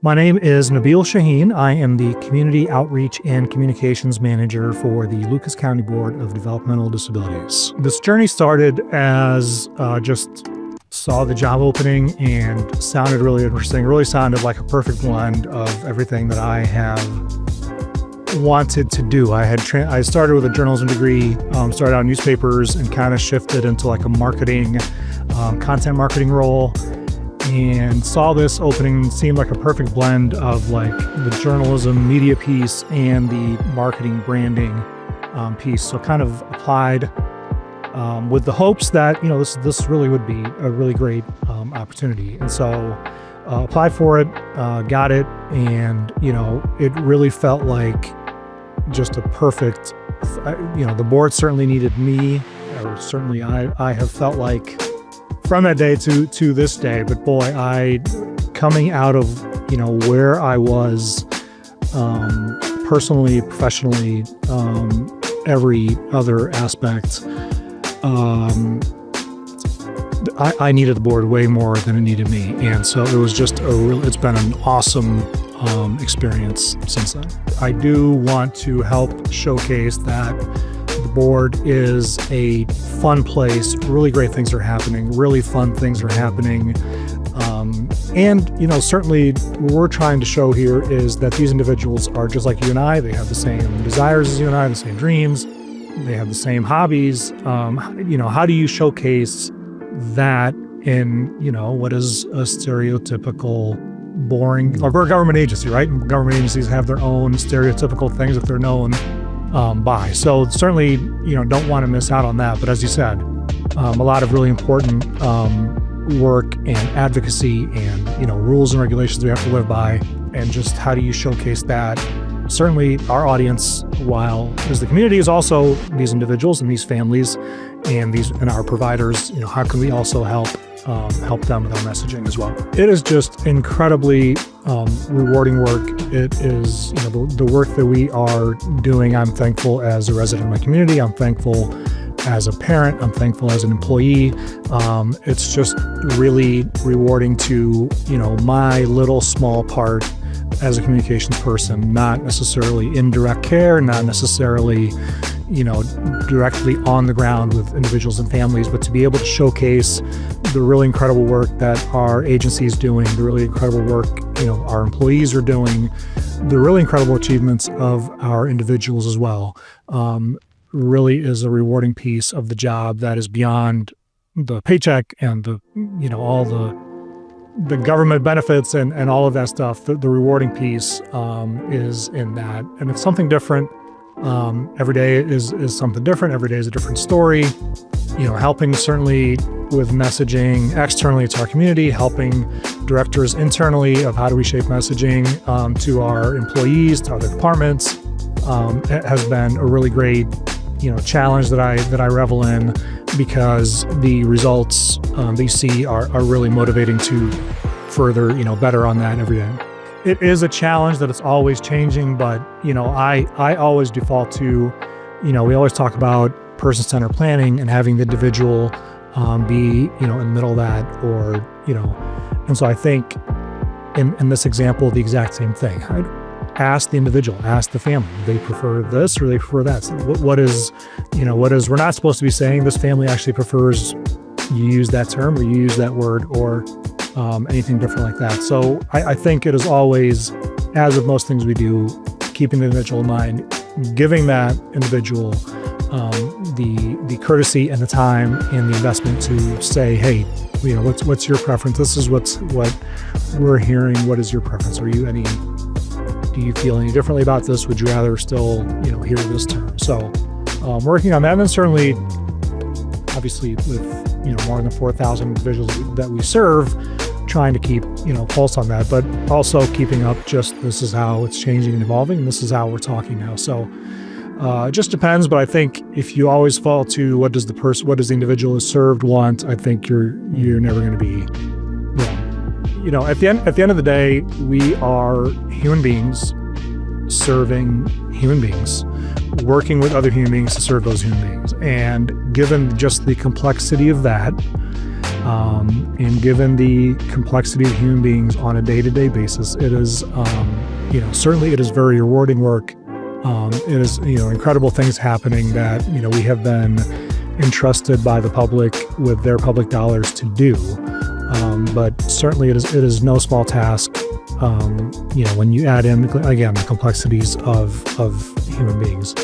My name is Nabil Shaheen. I am the Community Outreach and Communications Manager for the Lucas County Board of Developmental Disabilities. This journey started as just saw the job opening and sounded really interesting, really sounded like a perfect blend of everything that I have wanted to do. I started with a journalism degree, started out in newspapers and kind of shifted into like a marketing, content marketing role. And saw this opening, seemed like a perfect blend of like the journalism media piece and the marketing branding piece. So kind of applied with the hopes that, this really would be a really great opportunity. And so applied for it, got it. And, it really felt like just a perfect, the board certainly needed me, or certainly I have felt like from that day to this day. But boy, coming out of, where I was personally, professionally, every other aspect, I needed the board way more than it needed me. And so it was just it's been an awesome experience since then. I do want to help showcase that the board is a fun place. Really great things are happening. Really fun things are happening. And, certainly what we're trying to show here is that these individuals are just like you and I. They have the same desires as you and I, the same dreams. They have the same hobbies. How do you showcase that in, what is a stereotypical, boring, or we're a government agency, right? Government agencies have their own stereotypical things that they're known by. So certainly, don't want to miss out on that. But as you said, a lot of really important work and advocacy and, rules and regulations we have to live by. And just how do you showcase that? Certainly our audience, while as the community, is also these individuals and these families and our providers. How can we also help them with our messaging as well? It is just incredibly rewarding work. It is, the work that we are doing. I'm thankful as a resident of my community. I'm thankful as a parent. I'm thankful as an employee. It's just really rewarding to, my little small part as a communications person, not necessarily in direct care, not necessarily, directly on the ground with individuals and families, but to be able to showcase the really incredible work that our agency is doing, the really incredible work, our employees are doing, the really incredible achievements of our individuals as well, really is a rewarding piece of the job that is beyond the paycheck and the, all the government benefits and all of that stuff. The rewarding piece is in that. And it's something different. Every day is something different. Every day is a different story. Helping certainly with messaging externally to our community, helping directors internally of how do we shape messaging to our employees, to other departments. It has been a really great, challenge that I revel in, because the results that you see are really motivating to further, better on that every day. It is a challenge that it's always changing, but, I always default to, we always talk about person-centered planning and having the individual be, in the middle of that, or, and so I think in this example, the exact same thing. I'd ask the individual, ask the family, do they prefer this or they prefer that? So what is, we're not supposed to be saying this family actually prefers you use that term or you use that word or anything different like that. So I think it is always, as with most things we do, keeping the individual in mind, giving that individual the courtesy and the time and the investment to say, hey, what's your preference? This is what we're hearing. What is your preference? Do you feel any differently about this? Would you rather still, hear this term? So working on that, and then certainly, obviously, with more than 4,000 individuals that we serve, trying to keep pulse on that, but also keeping up. Just this is how it's changing and evolving, and this is how we're talking now. So it just depends. But I think if you always fall to what does the individual who served want, I think you're never going to be wrong. At the end of the day, we are human beings serving human beings, working with other human beings to serve those human beings. And given just the complexity of that, And given the complexity of human beings on a day-to-day basis, it is, certainly it is very rewarding work. It is, incredible things happening that, we have been entrusted by the public with their public dollars to do. But certainly it is no small task, when you add in, again, the complexities of human beings.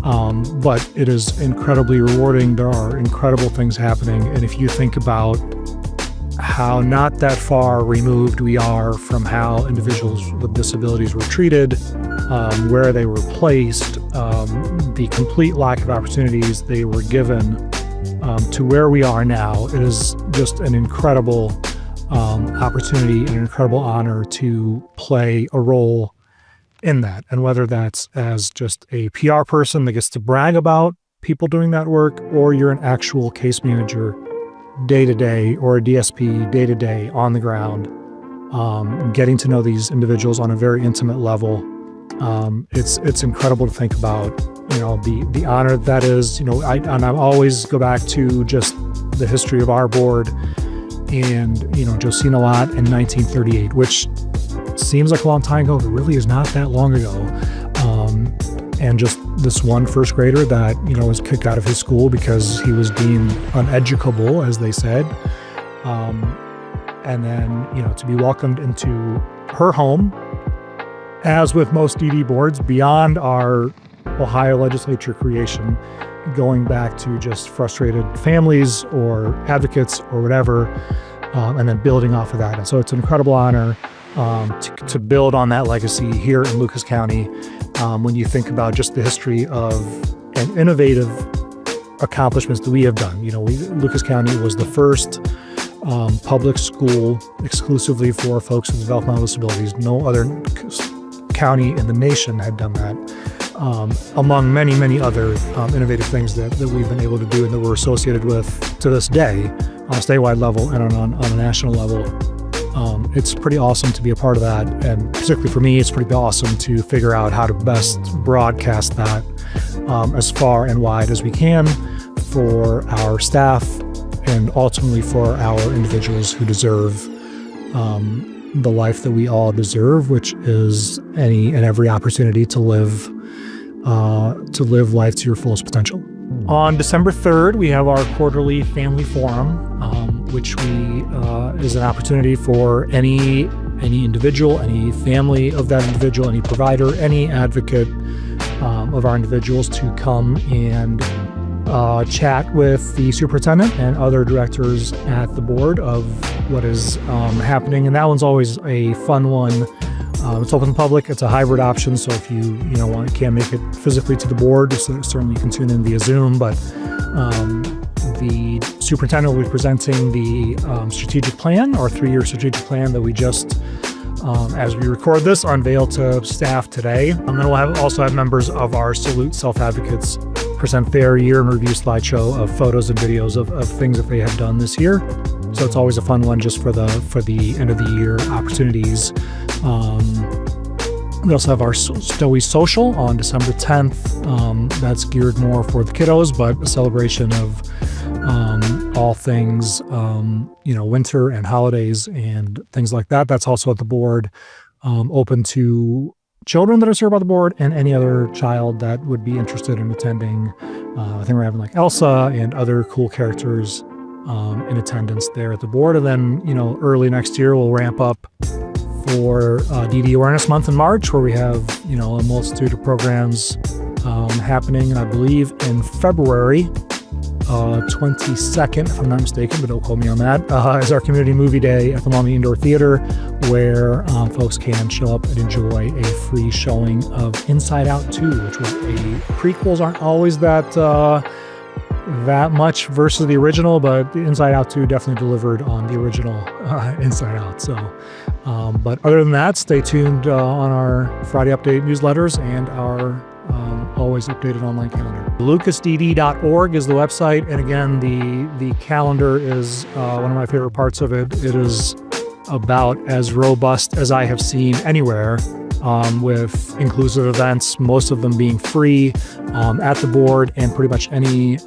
But it is incredibly rewarding. There are incredible things happening. And if you think about how not that far removed we are from how individuals with disabilities were treated, where they were placed, the complete lack of opportunities they were given, to where we are now, it is just an incredible opportunity and an incredible honor to play a role in that. And whether that's as just a PR person that gets to brag about people doing that work, or you're an actual case manager day to day, or a DSP day to day on the ground, getting to know these individuals on a very intimate level. It's incredible to think about, the honor that is, I always go back to just the history of our board and, Josina Lott in 1938, which seems like a long time ago, but really is not that long ago. And just this one first grader that, was kicked out of his school because he was deemed uneducable, as they said. And then, to be welcomed into her home, as with most DD boards, beyond our Ohio legislature creation, going back to just frustrated families or advocates or whatever, and then building off of that. And so it's an incredible honor to build on that legacy here in Lucas County. When you think about just the history of and innovative accomplishments that we have done. Lucas County was the first public school exclusively for folks with developmental disabilities. No other county in the nation had done that, among many, many other innovative things that we've been able to do and that we're associated with to this day on a statewide level and on a national level. It's pretty awesome to be a part of that, and particularly for me, it's pretty awesome to figure out how to best broadcast that as far and wide as we can for our staff and ultimately for our individuals who deserve the life that we all deserve, which is any and every opportunity to live life to your fullest potential. On December 3rd, we have our quarterly family forum, which is an opportunity for any individual, any family of that individual, any provider, any advocate of our individuals to come and chat with the superintendent and other directors at the board of what is happening. And that one's always a fun one. It's open to the public. It's a hybrid option, so if you can't make it physically to the board, certainly you can tune in via Zoom. But the superintendent will be presenting the strategic plan, our 3-year strategic plan that we just, as we record this, unveiled to staff today. And then we'll also have members of our Salute Self-Advocates present their year in review slideshow of photos and videos of things that they have done this year. So it's always a fun one just for the end of the year opportunities. We also have our Stowie Social on December 10th. That's geared more for the kiddos, but a celebration of all things, winter and holidays and things like that. That's also at the board, open to children that are served by the board and any other child that would be interested in attending. I think we're having like Elsa and other cool characters in attendance there at the board. And then, early next year, we'll ramp up for DD Awareness Month in March, where we have, a multitude of programs happening. And I believe in February 22nd, if I'm not mistaken, but don't quote me on that, is our Community Movie Day at the Maumee Indoor Theater, where folks can show up and enjoy a free showing of Inside Out 2, which was prequels aren't always that much versus the original, but the Inside Out 2 definitely delivered on the original Inside Out. So, but other than that, stay tuned on our Friday update newsletters and our always updated online calendar. lucasdd.org is the website, and again, the calendar is one of my favorite parts of it. It is about as robust as I have seen anywhere with inclusive events, most of them being free at the board, and pretty much any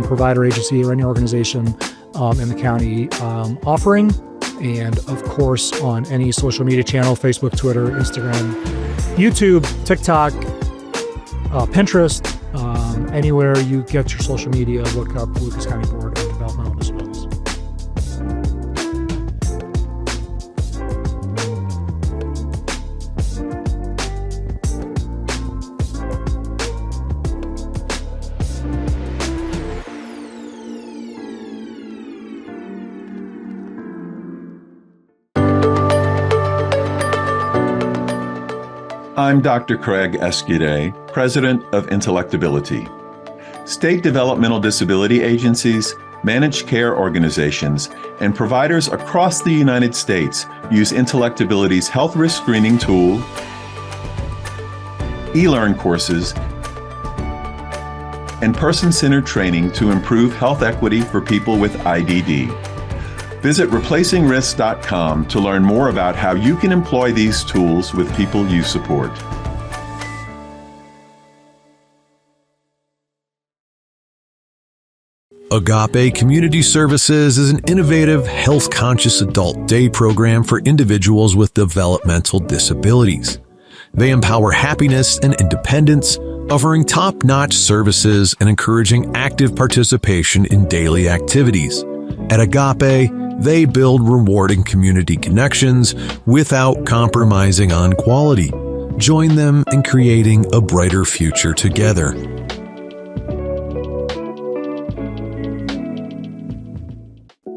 provider agency or any organization in the county offering. And of course, on any social media channel, Facebook, Twitter, Instagram, YouTube, TikTok, Pinterest, anywhere you get your social media, look up Lucas County Board of Developmental Disabilities. I'm Dr. Craig Escudé, President of Intellectability. State developmental disability agencies, managed care organizations, and providers across the United States use Intellectability's health risk screening tool, e-learn courses, and person-centered training to improve health equity for people with IDD. Visit replacingrisks.com to learn more about how you can employ these tools with people you support. Agape Community Services is an innovative, health-conscious adult day program for individuals with developmental disabilities. They empower happiness and independence, offering top-notch services and encouraging active participation in daily activities. At Agape, they build rewarding community connections without compromising on quality. Join them in creating a brighter future together.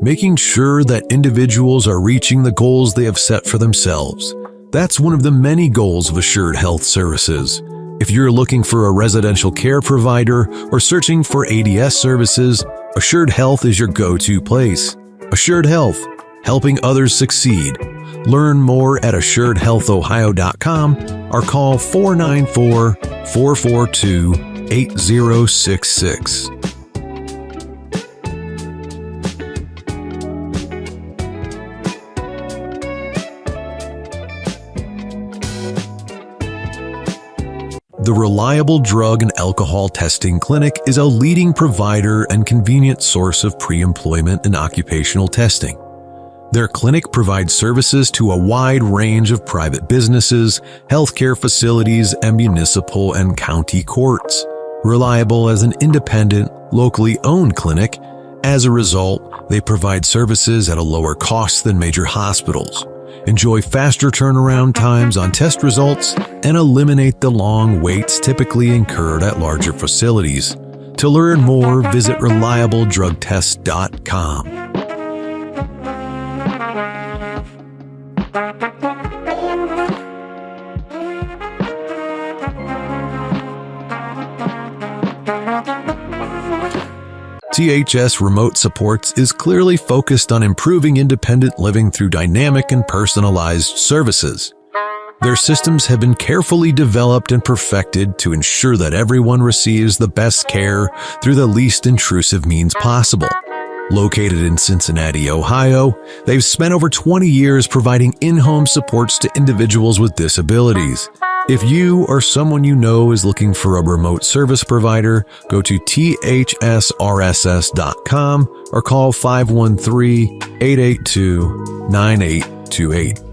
Making sure that individuals are reaching the goals they have set for themselves. That's one of the many goals of Assured Health Services. If you're looking for a residential care provider or searching for ADS services, Assured Health is your go-to place. Assured Health, helping others succeed. Learn more at assuredhealthohio.com or call 494-442-8066. The Reliable Drug and Alcohol Testing Clinic is a leading provider and convenient source of pre-employment and occupational testing. Their clinic provides services to a wide range of private businesses, healthcare facilities, and municipal and county courts. Reliable as an independent, locally owned clinic, as a result, they provide services at a lower cost than major hospitals. Enjoy faster turnaround times on test results and eliminate the long waits typically incurred at larger facilities. To learn more, visit reliabledrugtest.com. THS Remote Supports is clearly focused on improving independent living through dynamic and personalized services. Their systems have been carefully developed and perfected to ensure that everyone receives the best care through the least intrusive means possible. Located in Cincinnati, Ohio, they've spent over 20 years providing in-home supports to individuals with disabilities. If you or someone you know is looking for a remote service provider, go to thsrss.com or call 513-882-9828.